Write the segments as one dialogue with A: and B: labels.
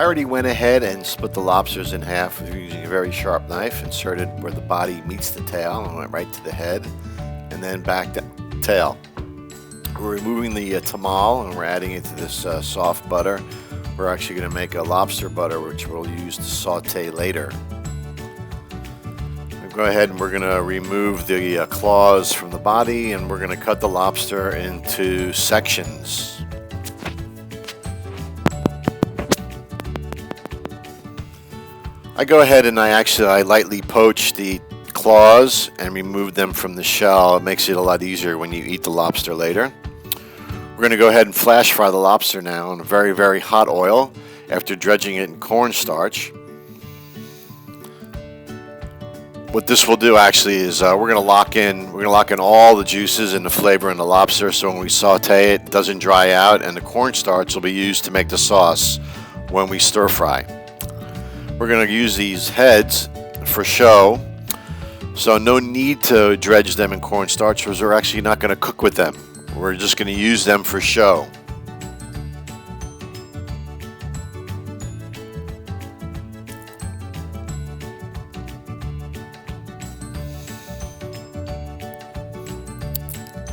A: already went ahead and split the lobsters in half using a very sharp knife, inserted where the body meets the tail, and went right to the head, and then back to tail. We're removing the tamal, and we're adding it to this soft butter. We're actually going to make a lobster butter, which we'll use to saute later. We'll go ahead and we're going to remove the claws from the body, and we're going to cut the lobster into sections. I go ahead and I lightly poach the claws and remove them from the shell. It makes it a lot easier when you eat the lobster later. We're going to go ahead and flash fry the lobster now in very, very hot oil after dredging it in cornstarch. What this will do actually is we're going to lock in all the juices and the flavor in the lobster, so when we saute it, it doesn't dry out, and the cornstarch will be used to make the sauce when we stir fry. We're going to use these heads for show, so no need to dredge them in cornstarch because we're actually not going to cook with them. We're just going to use them for show.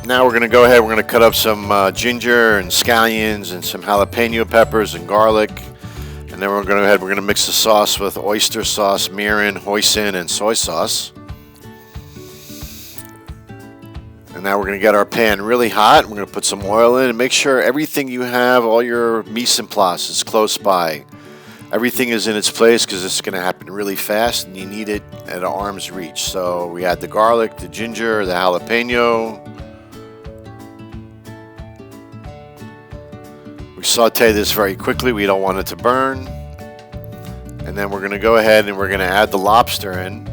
A: Now we're going to go ahead, we're going to cut up some ginger and scallions and some jalapeno peppers and garlic. And then we're going to mix the sauce with oyster sauce, mirin, hoisin, and soy sauce. And now we're going to get our pan really hot. We're going to put some oil in and make sure everything you have, all your mise en place, is close by. Everything is in its place because this is going to happen really fast and you need it at arm's reach. So we add the garlic, the ginger, the jalapeno. Saute this very quickly, we don't want it to burn. And then we're going to go ahead and we're going to add the lobster in,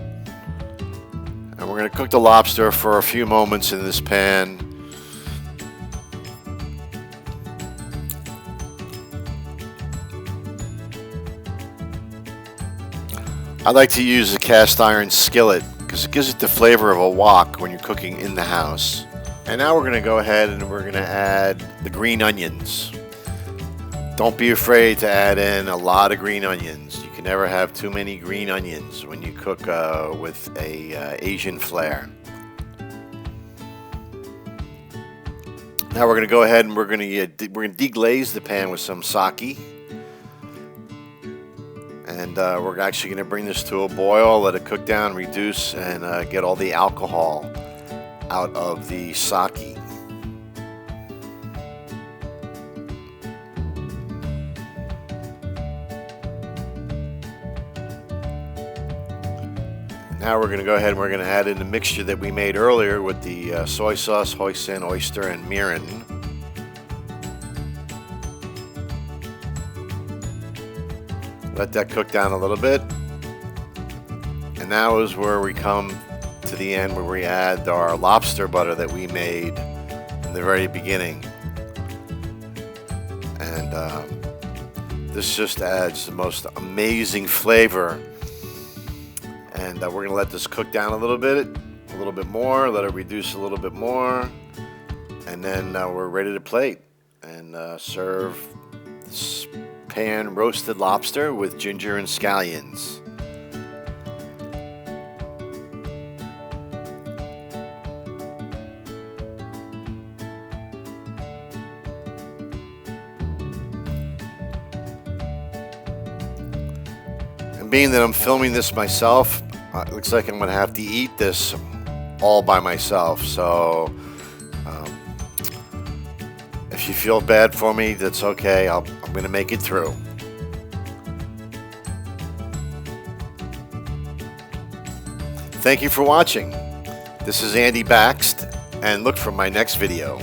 A: and we're going to cook the lobster for a few moments in this pan. I like to use a cast iron skillet because it gives it the flavor of a wok when you're cooking in the house. And now we're going to go ahead and we're going to add the green onions. Don't be afraid to add in a lot of green onions. You can never have too many green onions when you cook with a Asian flair. Now we're going to go ahead and we're going to deglaze the pan with some sake. And we're actually going to bring this to a boil, let it cook down, reduce, and get all the alcohol out of the sake. Now we're going to go ahead and we're going to add in the mixture that we made earlier with the soy sauce, hoisin, oyster, and mirin. Let that cook down a little bit. And now is where we come to the end, where we add our lobster butter that we made in the very beginning. And this just adds the most amazing flavor. And we're going to let this cook down a little bit more, let it reduce a little bit more, and then we're ready to plate and serve this pan roasted lobster with ginger and scallions. And being that I'm filming this myself, it looks like I'm going to have to eat this all by myself. So if you feel bad for me, that's okay. I'm going to make it through. Thank you for watching. This is Andy Baxt, and look for my next video.